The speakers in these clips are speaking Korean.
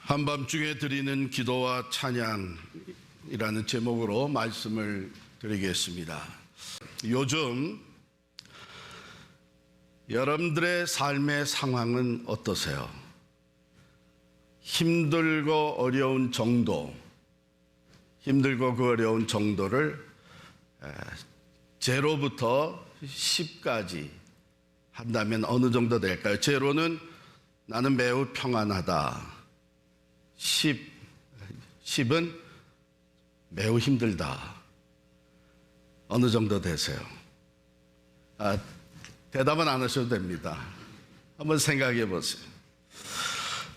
한밤중에 드리는 기도와 찬양이라는 제목으로 말씀을 드리겠습니다. 요즘 여러분들의 삶의 상황은 어떠세요? 힘들고 어려운 정도, 힘들고 그 어려운 정도를 제로부터 10까지 한다면 어느 정도 될까요? 제로는 나는 매우 평안하다. 10은 매우 힘들다. 어느 정도 되세요? 대답은 안 하셔도 됩니다. 한번 생각해 보세요.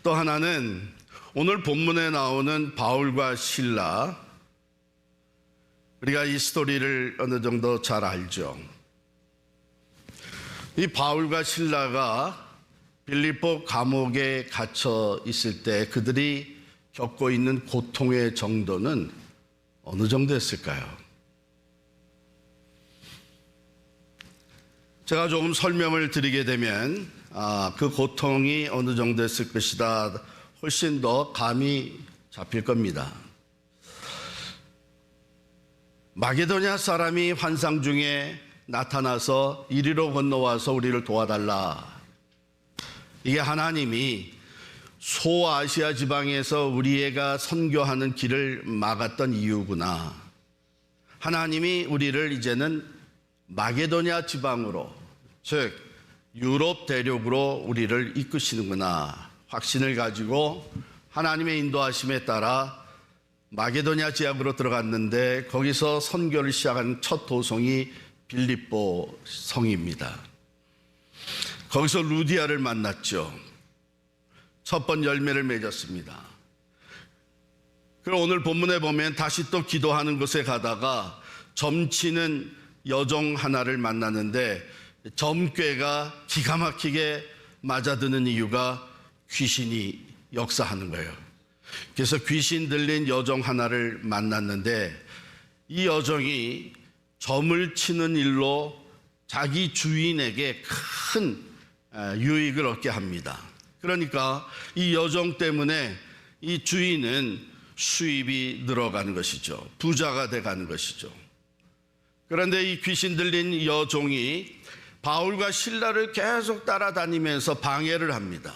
또 하나는 오늘 본문에 나오는 바울과 실라, 우리가 이 스토리를 어느 정도 잘 알죠. 이 바울과 실라가 빌립보 감옥에 갇혀 있을 때 그들이 겪고 있는 고통의 정도는 어느 정도였을까요? 제가 조금 설명을 드리게 되면 그 고통이 어느 정도였을 것이다 훨씬 더 감이 잡힐 겁니다. 마게도냐 사람이 환상 중에 나타나서 이리로 건너와서 우리를 도와달라. 이게 하나님이 소아시아 지방에서 우리가 선교하는 길을 막았던 이유구나. 하나님이 우리를 이제는 마게도냐 지방으로, 즉 유럽 대륙으로 우리를 이끄시는구나 확신을 가지고 하나님의 인도하심에 따라 마게도냐 지역으로 들어갔는데 거기서 선교를 시작한 첫 도성이 빌립보 성입니다. 거기서 루디아를 만났죠. 첫 번 열매를 맺었습니다. 그리고 오늘 본문에 보면 다시 또 기도하는 곳에 가다가 점치는 여종 하나를 만났는데 점괘가 기가 막히게 맞아드는 이유가 귀신이 역사하는 거예요. 그래서 귀신 들린 여종 하나를 만났는데 이 여종이 점을 치는 일로 자기 주인에게 큰 유익을 얻게 합니다. 그러니까 이 여종 때문에 이 주인은 수입이 늘어가는 것이죠. 부자가 돼가는 것이죠. 그런데 이 귀신 들린 여종이 바울과 실라를 계속 따라다니면서 방해를 합니다.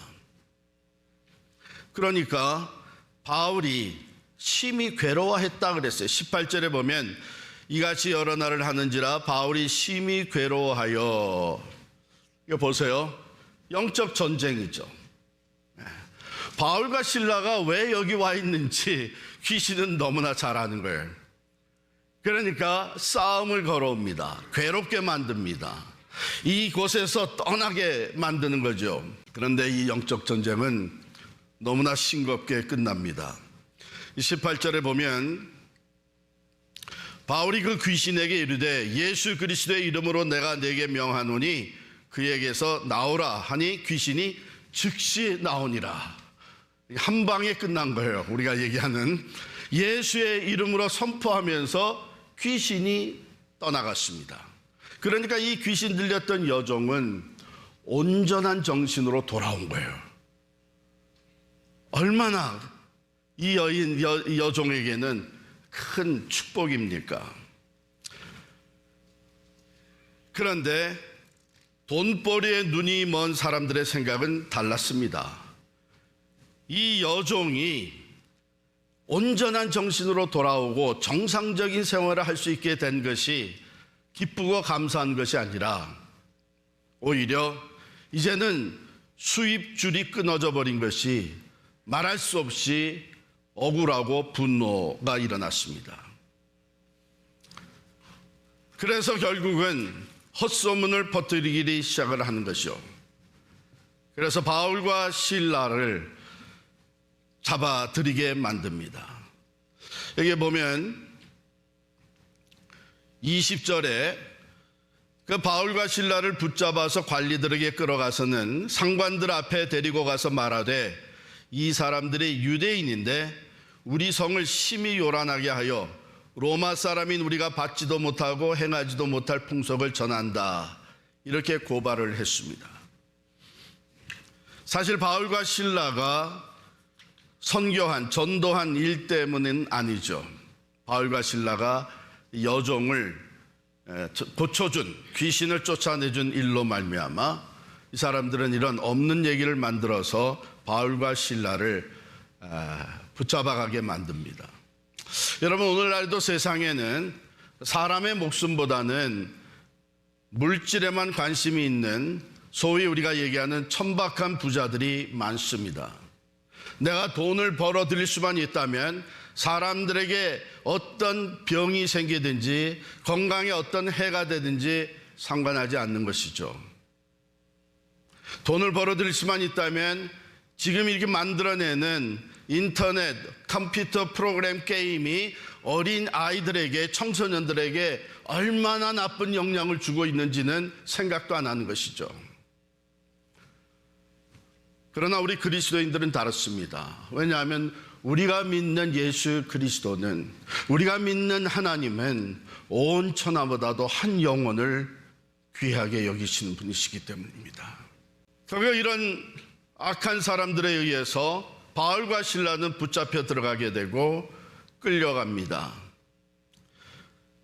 그러니까 바울이 심히 괴로워했다 그랬어요. 18절에 보면 이같이 여러 날을 하는지라 바울이 심히 괴로워하여, 이거 보세요. 영적 전쟁이죠. 바울과 실라가 왜 여기 와 있는지 귀신은 너무나 잘 아는 거예요. 그러니까 싸움을 걸어옵니다. 괴롭게 만듭니다. 이곳에서 떠나게 만드는 거죠. 그런데 이 영적 전쟁은 너무나 싱겁게 끝납니다. 18절에 보면 바울이 그 귀신에게 이르되 예수 그리스도의 이름으로 내가 네게 명하노니 그에게서 나오라 하니 귀신이 즉시 나오니라. 한 방에 끝난 거예요. 우리가 얘기하는 예수의 이름으로 선포하면서 귀신이 떠나갔습니다. 그러니까 이 귀신 들렸던 여종은 온전한 정신으로 돌아온 거예요. 얼마나 이 여종에게는 큰 축복입니까? 그런데 돈벌이에 눈이 먼 사람들의 생각은 달랐습니다. 이 여종이 온전한 정신으로 돌아오고 정상적인 생활을 할 수 있게 된 것이 기쁘고 감사한 것이 아니라 오히려 이제는 수입줄이 끊어져 버린 것이 말할 수 없이 억울하고 분노가 일어났습니다. 그래서 결국은 헛소문을 퍼뜨리기 시작을 하는 것이요. 그래서 바울과 실라를 잡아들이게 만듭니다. 여기 보면 20절에 그 바울과 실라를 붙잡아서 관리들에게 끌어가서는 상관들 앞에 데리고 가서 말하되 이 사람들이 유대인인데 우리 성을 심히 요란하게 하여 로마 사람인 우리가 받지도 못하고 행하지도 못할 풍속을 전한다. 이렇게 고발을 했습니다. 사실 바울과 실라가 선교한, 전도한 일 때문은 아니죠. 바울과 실라가 여종을 고쳐준, 귀신을 쫓아내준 일로 말미암아 이 사람들은 이런 없는 얘기를 만들어서 바울과 실라를 붙잡아가게 만듭니다. 여러분, 오늘날도 세상에는 사람의 목숨보다는 물질에만 관심이 있는 소위 우리가 얘기하는 천박한 부자들이 많습니다. 내가 돈을 벌어들일 수만 있다면 사람들에게 어떤 병이 생기든지 건강에 어떤 해가 되든지 상관하지 않는 것이죠. 돈을 벌어들일 수만 있다면 지금 이렇게 만들어내는 인터넷, 컴퓨터 프로그램 게임이 어린 아이들에게, 청소년들에게 얼마나 나쁜 영향을 주고 있는지는 생각도 안 하는 것이죠. 그러나 우리 그리스도인들은 다릅니다. 왜냐하면 우리가 믿는 예수 그리스도는, 우리가 믿는 하나님은 온 천하보다도 한 영혼을 귀하게 여기시는 분이시기 때문입니다. 그리고 이런 악한 사람들에 의해서 바울과 실라는 붙잡혀 들어가게 되고 끌려갑니다.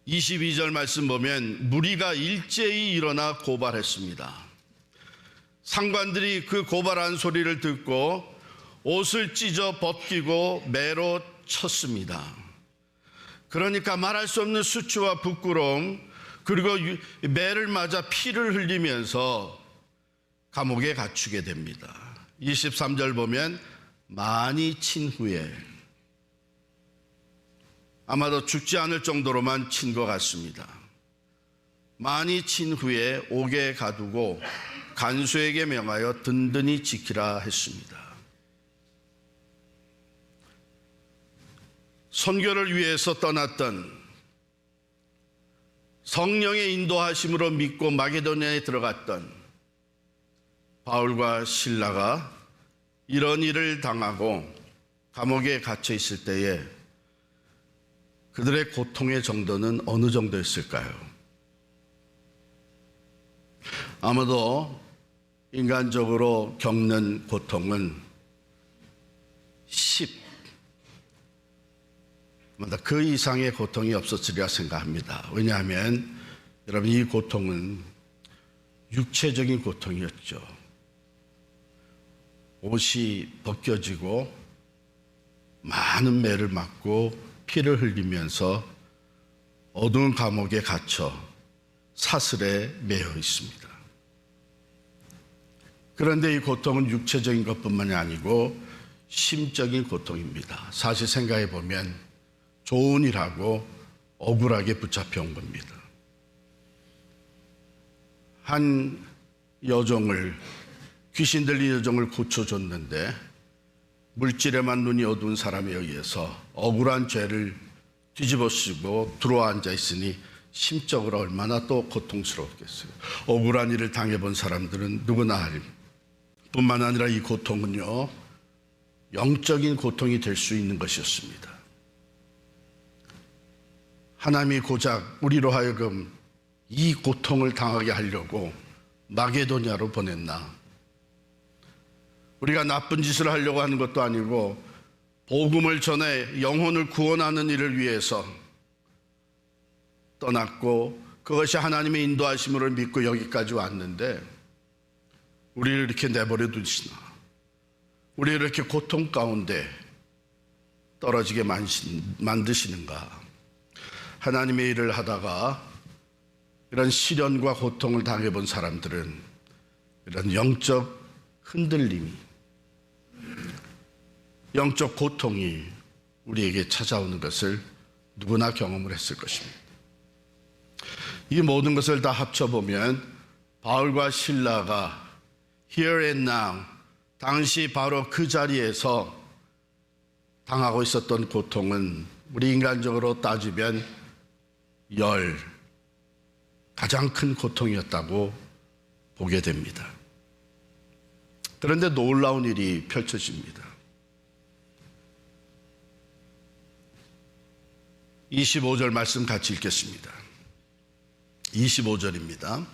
22절 말씀 보면 무리가 일제히 일어나 고발했습니다. 상관들이 그 고발한 소리를 듣고 옷을 찢어 벗기고 매로 쳤습니다. 그러니까 말할 수 없는 수치와 부끄러움, 그리고 매를 맞아 피를 흘리면서 감옥에 갇히게 됩니다. 23절 보면 많이 친 후에, 아마도 죽지 않을 정도로만 친 것 같습니다. 많이 친 후에 옥에 가두고 간수에게 명하여 든든히 지키라 했습니다. 선교를 위해서 떠났던, 성령의 인도하심으로 믿고 마게도냐에 들어갔던 바울과 실라가 이런 일을 당하고 감옥에 갇혀 있을 때에 그들의 고통의 정도는 어느 정도였을까요? 아마도 인간적으로 겪는 고통은 10, 그 이상의 고통이 없었으리라 생각합니다. 왜냐하면 여러분, 이 고통은 육체적인 고통이었죠. 옷이 벗겨지고 많은 매를 맞고 피를 흘리면서 어두운 감옥에 갇혀 사슬에 매여 있습니다. 그런데 이 고통은 육체적인 것뿐만이 아니고 심적인 고통입니다. 사실 생각해 보면 좋은 일하고 억울하게 붙잡혀 온 겁니다. 한 여종을, 귀신 들린 여종을 고쳐줬는데 물질에만 눈이 어두운 사람에 의해서 억울한 죄를 뒤집어쓰고 들어와 앉아 있으니 심적으로 얼마나 또 고통스러웠겠어요. 억울한 일을 당해본 사람들은 누구나 알 뿐만 아니라 이 고통은요, 영적인 고통이 될 수 있는 것이었습니다. 하나님이 고작 우리로 하여금 이 고통을 당하게 하려고 마게도냐로 보냈나? 우리가 나쁜 짓을 하려고 하는 것도 아니고 복음을 전해 영혼을 구원하는 일을 위해서 떠났고 그것이 하나님의 인도하심으로 믿고 여기까지 왔는데 우리를 이렇게 내버려 두시나, 우리를 이렇게 고통 가운데 떨어지게 만드시는가? 하나님의 일을 하다가 이런 시련과 고통을 당해본 사람들은 이런 영적 흔들림이, 영적 고통이 우리에게 찾아오는 것을 누구나 경험을 했을 것입니다. 이 모든 것을 다 합쳐보면 바울과 실라가 here and now, 당시 바로 그 자리에서 당하고 있었던 고통은 우리 인간적으로 따지면 가장 큰 고통이었다고 보게 됩니다. 그런데 놀라운 일이 펼쳐집니다. 25절 말씀 같이 읽겠습니다. 25절입니다.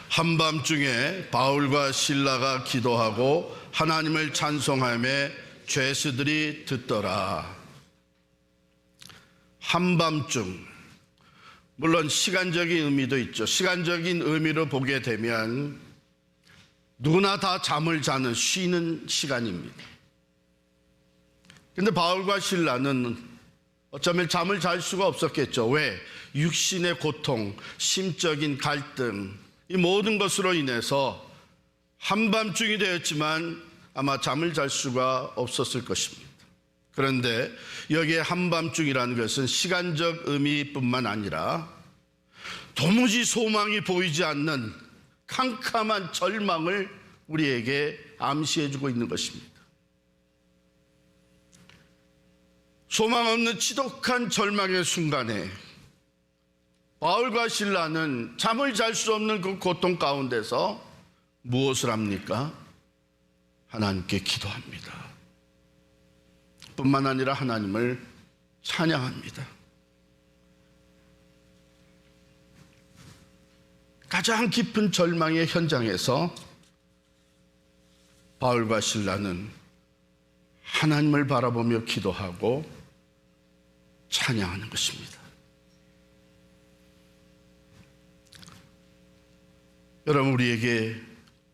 한밤중에 바울과 실라가 기도하고 하나님을 찬송하며 죄수들이 듣더라. 한밤중, 물론 시간적인 의미도 있죠. 시간적인 의미로 보게 되면 누구나 다 잠을 자는 쉬는 시간입니다. 근데 바울과 실라는 어쩌면 잠을 잘 수가 없었겠죠. 왜? 육신의 고통, 심적인 갈등, 이 모든 것으로 인해서 한밤중이 되었지만 아마 잠을 잘 수가 없었을 것입니다. 그런데 여기에 한밤중이라는 것은 시간적 의미뿐만 아니라 도무지 소망이 보이지 않는 캄캄한 절망을 우리에게 암시해주고 있는 것입니다. 소망 없는 지독한 절망의 순간에 바울과 실라는 잠을 잘 수 없는 그 고통 가운데서 무엇을 합니까? 하나님께 기도합니다. 뿐만 아니라 하나님을 찬양합니다. 가장 깊은 절망의 현장에서 바울과 실라는 하나님을 바라보며 기도하고 찬양하는 것입니다. 여러분, 우리에게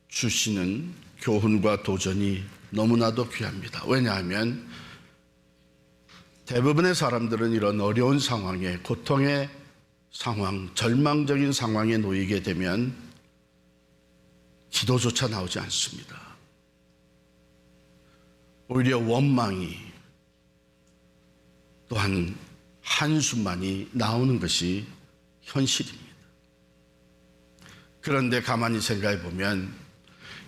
주시는 교훈과 도전이 너무나도 귀합니다. 왜냐하면 대부분의 사람들은 이런 어려운 상황에, 고통의 상황, 절망적인 상황에 놓이게 되면 기도조차 나오지 않습니다. 오히려 원망이, 또한 한숨만이 나오는 것이 현실입니다. 그런데 가만히 생각해 보면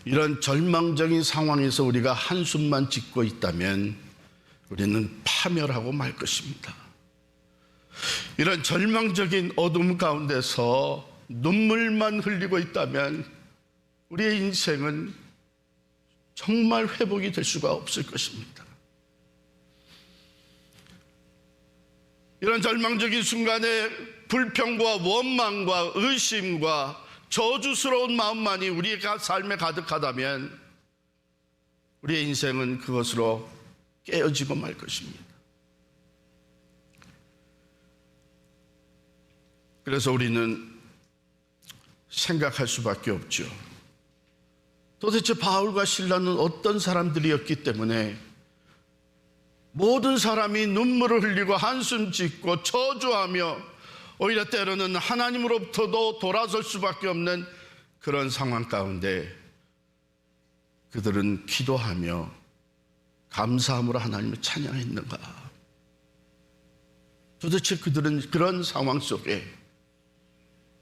이런 절망적인 상황에서 우리가 한숨만 짓고 있다면 우리는 파멸하고 말 것입니다. 이런 절망적인 어둠 가운데서 눈물만 흘리고 있다면 우리의 인생은 정말 회복이 될 수가 없을 것입니다. 이런 절망적인 순간에 불평과 원망과 의심과 저주스러운 마음만이 우리가 삶에 가득하다면 우리의 인생은 그것으로 깨어지고 말 것입니다. 그래서 우리는 생각할 수밖에 없죠. 도대체 바울과 실라는 어떤 사람들이었기 때문에 모든 사람이 눈물을 흘리고 한숨 짓고 저주하며 오히려 때로는 하나님으로부터도 돌아설 수밖에 없는 그런 상황 가운데 그들은 기도하며 감사함으로 하나님을 찬양했는가? 도대체 그들은 그런 상황 속에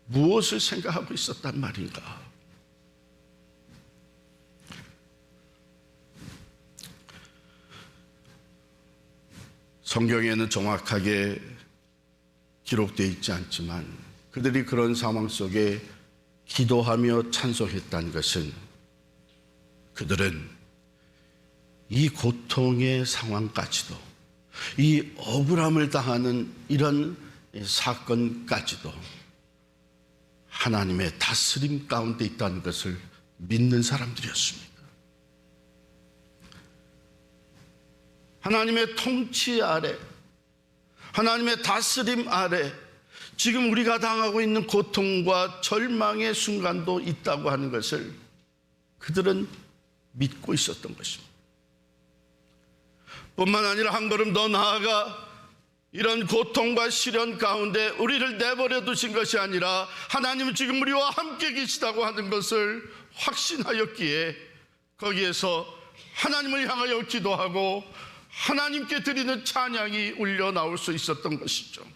무엇을 생각하고 있었단 말인가? 성경에는 정확하게 기록되어 있지 않지만 그들이 그런 상황 속에 기도하며 찬송했다는 것은 그들은 이 고통의 상황까지도, 이 억울함을 당하는 이런 사건까지도 하나님의 다스림 가운데 있다는 것을 믿는 사람들이었습니다. 하나님의 통치 아래, 하나님의 다스림 아래 지금 우리가 당하고 있는 고통과 절망의 순간도 있다고 하는 것을 그들은 믿고 있었던 것입니다. 뿐만 아니라 한 걸음 더 나아가 이런 고통과 시련 가운데 우리를 내버려 두신 것이 아니라 하나님은 지금 우리와 함께 계시다고 하는 것을 확신하였기에 거기에서 하나님을 향하여 기도하고 하나님께 드리는 찬양이 울려 나올 수 있었던 것이죠.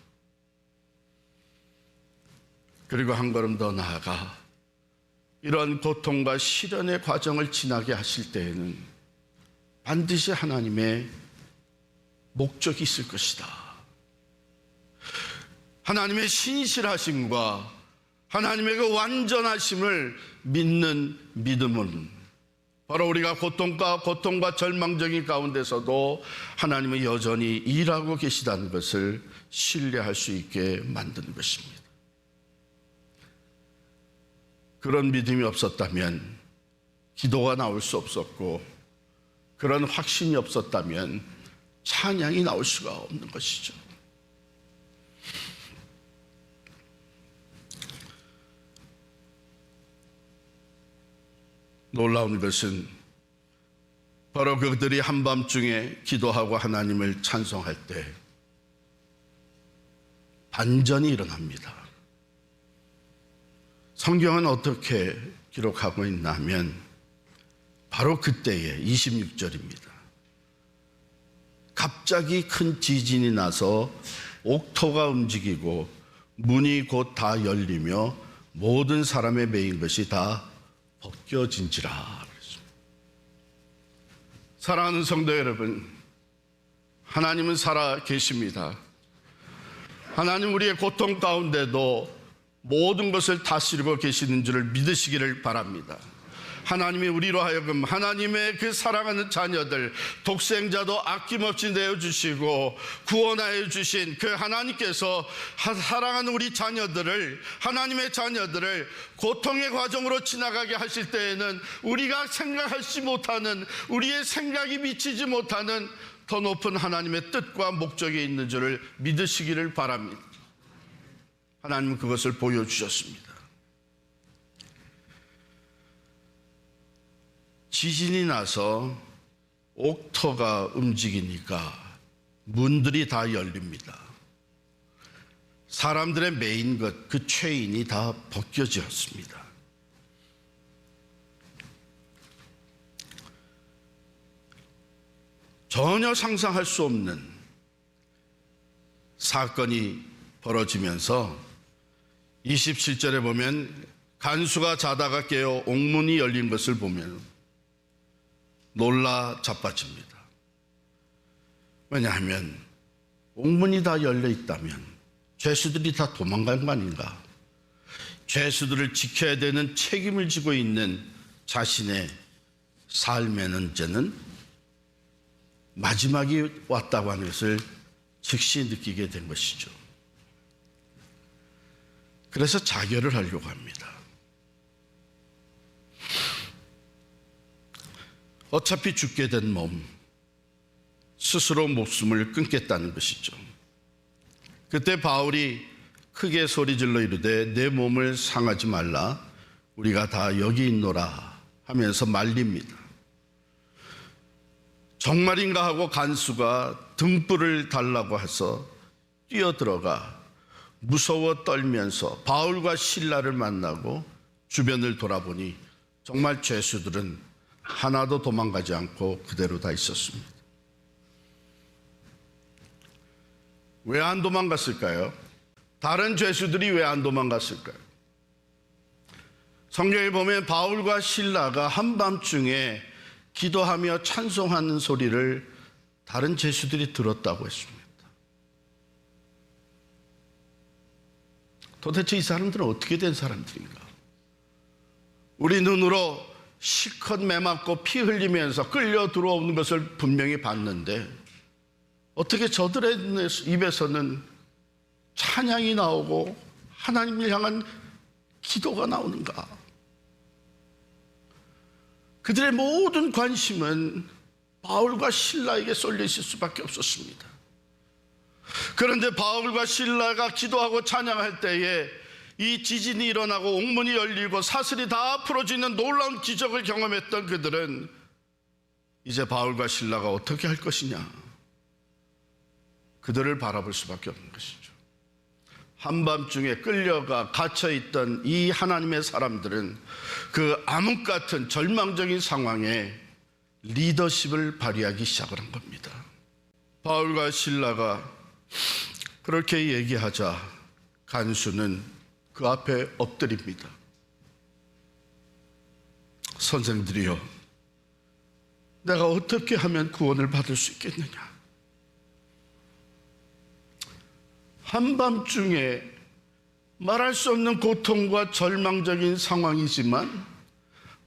그리고 한 걸음 더 나아가 이런 고통과 시련의 과정을 지나게 하실 때에는 반드시 하나님의 목적이 있을 것이다. 하나님의 신실하심과 하나님의 그 완전하심을 믿는 믿음은 바로 우리가 고통과 절망적인 가운데서도 하나님은 여전히 일하고 계시다는 것을 신뢰할 수 있게 만드는 것입니다. 그런 믿음이 없었다면 기도가 나올 수 없었고 그런 확신이 없었다면 찬양이 나올 수가 없는 것이죠. 놀라운 것은 바로 그들이 한밤중에 기도하고 하나님을 찬송할 때 반전이 일어납니다. 성경은 어떻게 기록하고 있나 하면 바로 그때에 26절입니다. 갑자기 큰 지진이 나서 옥토가 움직이고 문이 곧 다 열리며 모든 사람의 매인 것이 다 벗겨진지라. 사랑하는 성도 여러분, 하나님은 살아 계십니다. 하나님 우리의 고통 가운데도 모든 것을 다스리고 계시는 줄을 믿으시기를 바랍니다. 하나님이 우리로 하여금 하나님의 그 사랑하는 자녀들, 독생자도 아낌없이 내어주시고 구원하여 주신 그 하나님께서 사랑하는 우리 자녀들을, 하나님의 자녀들을 고통의 과정으로 지나가게 하실 때에는 우리가 생각하지 못하는, 우리의 생각이 미치지 못하는 더 높은 하나님의 뜻과 목적이 있는 줄을 믿으시기를 바랍니다. 하나님은 그것을 보여주셨습니다. 지진이 나서 옥토가 움직이니까 문들이 다 열립니다. 사람들의 매인 것, 그 죄인이 다 벗겨졌습니다. 전혀 상상할 수 없는 사건이 벌어지면서 27절에 보면 간수가 자다가 깨어 옥문이 열린 것을 보면 놀라 자빠집니다. 왜냐하면 옥문이 다 열려 있다면 죄수들이 다 도망간 거 아닌가? 죄수들을 지켜야 되는 책임을 지고 있는 자신의 삶에는 이제는 마지막이 왔다고 하는 것을 즉시 느끼게 된 것이죠. 그래서 자결을 하려고 합니다. 어차피 죽게 된 몸, 스스로 목숨을 끊겠다는 것이죠. 그때 바울이 크게 소리질러 이르되 내 몸을 상하지 말라, 우리가 다 여기 있노라 하면서 말립니다. 정말인가 하고 간수가 등불을 달라고 해서 뛰어들어가 무서워 떨면서 바울과 실라를 만나고 주변을 돌아보니 정말 죄수들은 하나도 도망가지 않고 그대로 다 있었습니다. 왜 안 도망갔을까요? 다른 죄수들이 왜 안 도망갔을까요? 성경에 보면 바울과 실라가 한밤중에 기도하며 찬송하는 소리를 다른 죄수들이 들었다고 했습니다. 도대체 이 사람들은 어떻게 된 사람들인가? 우리 눈으로 실컷 매맞고 피 흘리면서 끌려 들어오는 것을 분명히 봤는데 어떻게 저들의 입에서는 찬양이 나오고 하나님을 향한 기도가 나오는가? 그들의 모든 관심은 바울과 실라에게 쏠려 있을 수밖에 없었습니다. 그런데 바울과 실라가 기도하고 찬양할 때에 이 지진이 일어나고 옥문이 열리고 사슬이 다 풀어지는 놀라운 기적을 경험했던 그들은 이제 바울과 실라가 어떻게 할 것이냐, 그들을 바라볼 수밖에 없는 것이죠. 한밤중에 끌려가 갇혀있던 이 하나님의 사람들은 그 암흑 같은 절망적인 상황에 리더십을 발휘하기 시작을 한 겁니다. 바울과 실라가 그렇게 얘기하자 간수는 그 앞에 엎드립니다. 선생들이여, 내가 어떻게 하면 구원을 받을 수 있겠느냐? 한밤중에 말할 수 없는 고통과 절망적인 상황이지만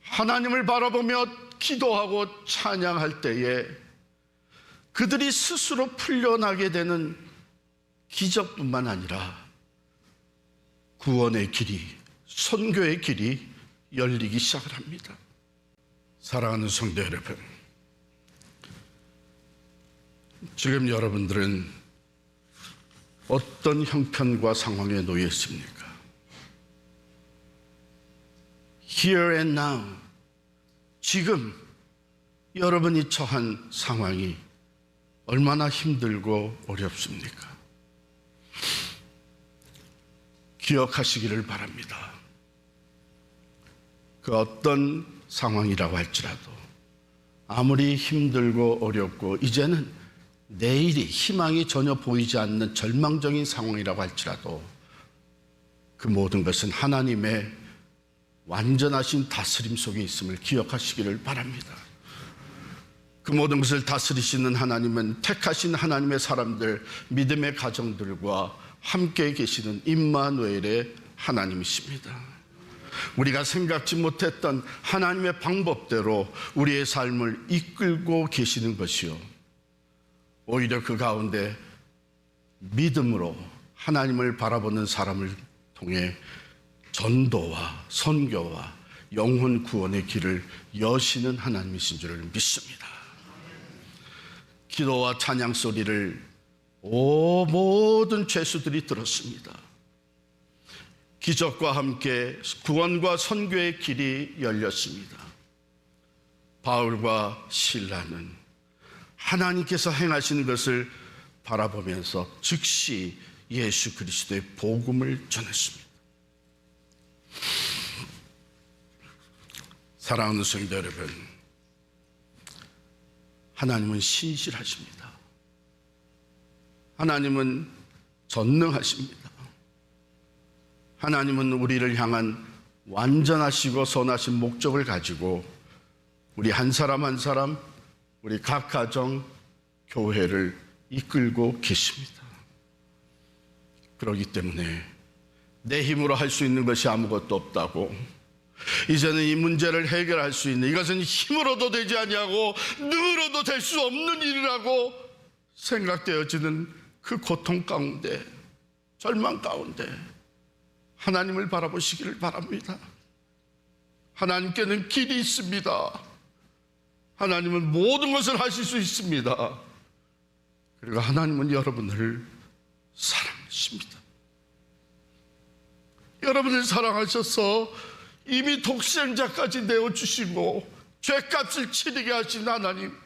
하나님을 바라보며 기도하고 찬양할 때에 그들이 스스로 풀려나게 되는 기적뿐만 아니라 구원의 길이, 선교의 길이 열리기 시작을 합니다. 사랑하는 성도 여러분, 지금 여러분들은 어떤 형편과 상황에 놓여 있습니까? Here and now, 지금 여러분이 처한 상황이 얼마나 힘들고 어렵습니까? 기억하시기를 바랍니다. 그 어떤 상황이라고 할지라도 아무리 힘들고 어렵고 이제는 내일이 희망이 전혀 보이지 않는 절망적인 상황이라고 할지라도 그 모든 것은 하나님의 완전하신 다스림 속에 있음을 기억하시기를 바랍니다. 그 모든 것을 다스리시는 하나님은 택하신 하나님의 사람들, 믿음의 가정들과 함께 계시는 임마누엘의 하나님이십니다. 우리가 생각지 못했던 하나님의 방법대로 우리의 삶을 이끌고 계시는 것이요, 오히려 그 가운데 믿음으로 하나님을 바라보는 사람을 통해 전도와 선교와 영혼 구원의 길을 여시는 하나님이신 줄을 믿습니다. 기도와 찬양 소리를 모든 죄수들이 들었습니다. 기적과 함께 구원과 선교의 길이 열렸습니다. 바울과 실라는 하나님께서 행하시는 것을 바라보면서 즉시 예수 그리스도의 복음을 전했습니다. 사랑하는 성도 여러분, 하나님은 신실하십니다. 하나님은 전능하십니다. 하나님은 우리를 향한 완전하시고 선하신 목적을 가지고 우리 한 사람 한 사람, 우리 각 가정, 교회를 이끌고 계십니다. 그렇기 때문에 내 힘으로 할 수 있는 것이 아무것도 없다고, 이제는 이 문제를 해결할 수 있는 이것은 힘으로도 되지 아니하고 능으로도 될 수 없는 일이라고 생각되어지는 그 고통 가운데, 절망 가운데 하나님을 바라보시기를 바랍니다. 하나님께는 길이 있습니다. 하나님은 모든 것을 하실 수 있습니다. 그리고 하나님은 여러분을 사랑하십니다. 여러분을 사랑하셔서 이미 독생자까지 내어주시고 죄값을 치르게 하신 하나님.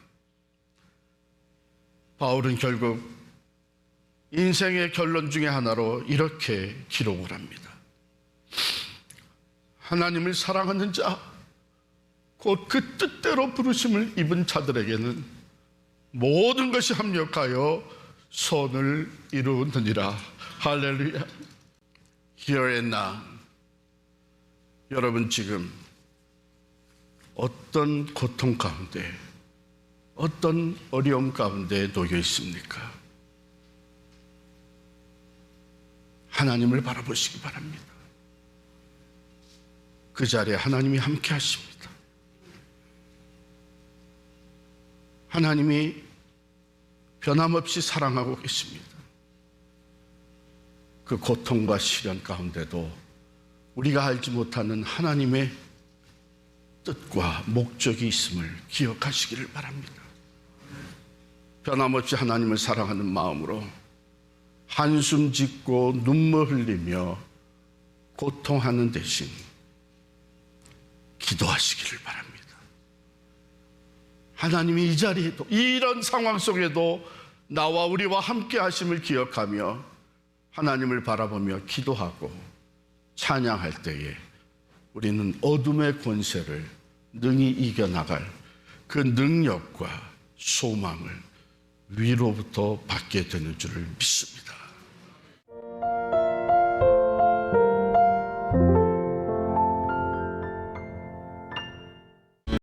바울은 결국 인생의 결론 중에 하나로 이렇게 기록을 합니다. 하나님을 사랑하는 자, 곧 그 뜻대로 부르심을 입은 자들에게는 모든 것이 합력하여 선을 이루느니라. 할렐루야. Here and now, 여러분 지금 어떤 고통 가운데, 어떤 어려움 가운데 놓여 있습니까? 하나님을 바라보시기 바랍니다. 그 자리에 하나님이 함께 하십니다. 하나님이 변함없이 사랑하고 계십니다. 그 고통과 시련 가운데도 우리가 알지 못하는 하나님의 뜻과 목적이 있음을 기억하시기를 바랍니다. 변함없이 하나님을 사랑하는 마음으로 한숨 짓고 눈물 흘리며 고통하는 대신 기도하시기를 바랍니다. 하나님이 이 자리에도, 이런 상황 속에도 나와 우리와 함께 하심을 기억하며 하나님을 바라보며 기도하고 찬양할 때에 우리는 어둠의 권세를 능히 이겨나갈 그 능력과 소망을 위로부터 받게 되는 줄을 믿습니다.